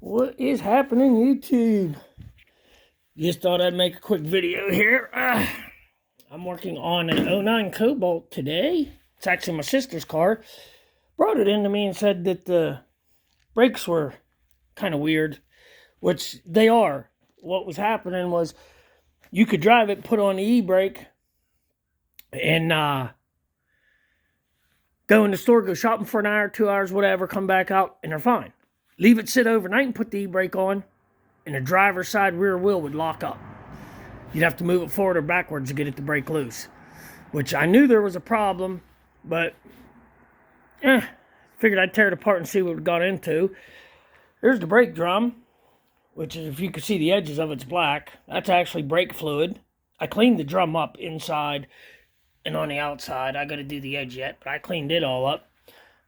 What is happening, YouTube? Just thought I'd make a quick video here. I'm working on an '09 Cobalt today. It's actually my sister's car. Brought it in to me and said that the brakes were kind of weird, which they are. What was happening was you could drive it, put on the e-brake, and go in the store, go shopping for an hour, 2 hours, whatever, come back out, and they're fine. Leave it sit overnight and put the e-brake on, and the driver's side rear wheel would lock up. You'd have to move it forward or backwards to get it to break loose, which I knew there was a problem, but figured I'd tear it apart and see what it got into. Here's the brake drum, which is, if you can see the edges of it's black. That's actually brake fluid. I cleaned the drum up inside and on the outside. I got to do the edge yet, but I cleaned it all up.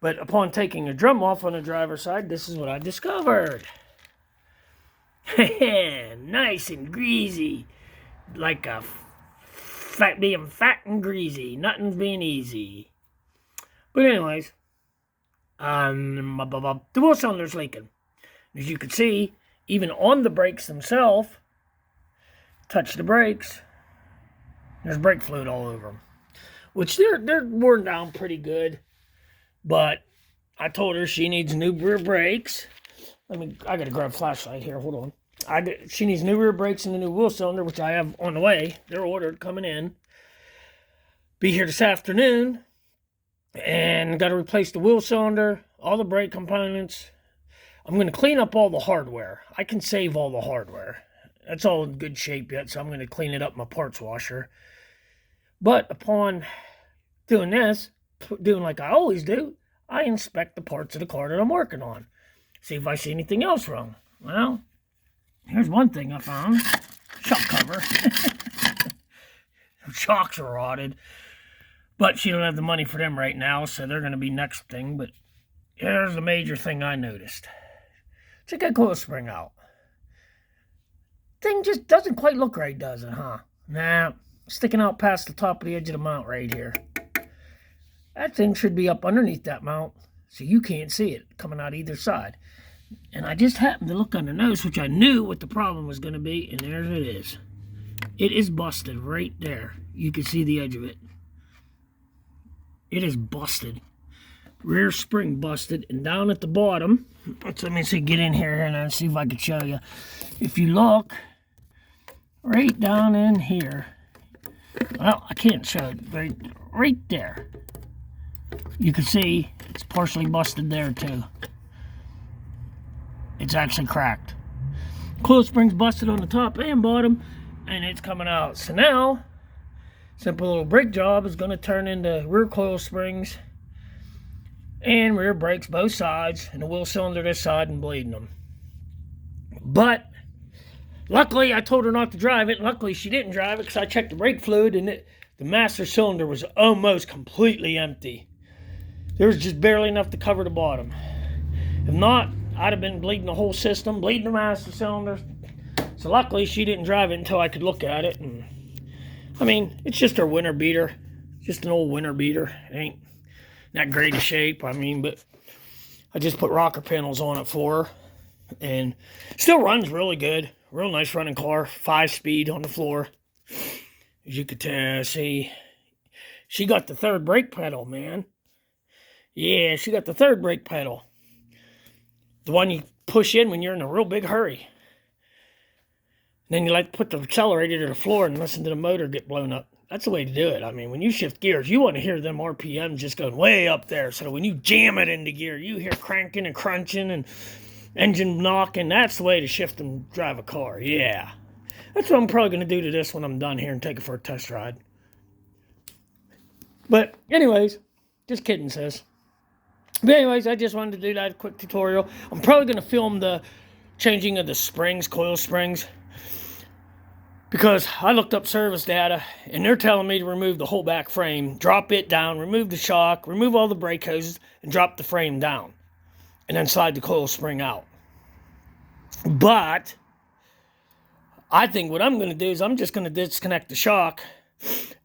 But upon taking the drum off on the driver's side, this is what I discovered. Nice and greasy. Like a being fat and greasy. Nothing's being easy. But anyways, the wheel cylinder's leaking. As you can see, even on the brakes themselves, touch the brakes, there's brake fluid all over them. Which they're worn down pretty good. But I told her she needs new rear brakes. I gotta grab a flashlight here, hold on. She needs new rear brakes and a new wheel cylinder, which I have on the way. They're ordered, coming in. Be here this afternoon. And got to replace the wheel cylinder, all the brake components. I'm going to clean up all the hardware. I can save all the hardware. That's all in good shape yet, so I'm going to clean it up in my parts washer. But upon doing this, doing like I always do, I inspect the parts of the car that I'm working on. See if I see anything else wrong. Well, here's one thing I found. Shock cover. Shocks are rotted. But she don't have the money for them right now, so they're going to be next thing. But here's the major thing I noticed. Check that coil spring out. Thing just doesn't quite look right, does it, huh? Nah, sticking out past the top of the edge of the mount right here. That thing should be up underneath that mount, so you can't see it coming out either side. And I just happened to look on the nose, which I knew what the problem was going to be, and there it is. It is busted right there. You can see the edge of it. It is busted. Rear spring busted. And down at the bottom, let me see, get in here and see if I can show you. If you look right down in here, well, I can't show it, right there. You can see it's partially busted there too. It's actually cracked. Coil spring's busted on the top and bottom, and it's coming out. So now, simple little brake job is going to turn into rear coil springs and rear brakes both sides, and the wheel cylinder this side, and bleeding them. But luckily I told her not to drive it. Luckily she didn't drive it because I checked the brake fluid, and the master cylinder was almost completely empty. There was just barely enough to cover the bottom. If not, I'd have been bleeding the whole system, bleeding the master cylinder. So luckily she didn't drive it until I could look at it. And I mean, it's just her winter beater. Just an old winter beater. It ain't that great a shape, but I just put rocker panels on it for her. And still runs really good. Real nice running car. 5-speed on the floor. As you could see, she got the third brake pedal, man. Yeah, she got the third brake pedal. The one you push in when you're in a real big hurry. And then you like to put the accelerator to the floor and listen to the motor get blown up. That's the way to do it. I mean, when you shift gears, you want to hear them RPMs just going way up there. So when you jam it into gear, you hear cranking and crunching and engine knocking. That's the way to shift and drive a car. Yeah. That's what I'm probably going to do to this when I'm done here and take it for a test ride. But anyways, just kidding, sis. But anyways, I just wanted to do that quick tutorial. I'm probably going to film the changing of the springs, coil springs, because I looked up service data, and they're telling me to remove the whole back frame, drop it down, remove the shock, remove all the brake hoses, and drop the frame down, and then slide the coil spring out. But I think what I'm going to do is I'm just going to disconnect the shock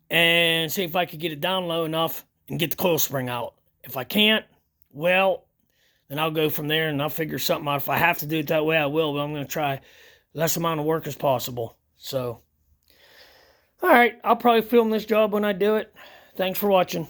and see if I could get it down low enough and get the coil spring out. If I can't, well, and I'll go from there, and I'll figure something out. If I have to do it that way, I will, but I'm going to try less amount of work as possible. So, all right, I'll probably film this job when I do it. Thanks for watching.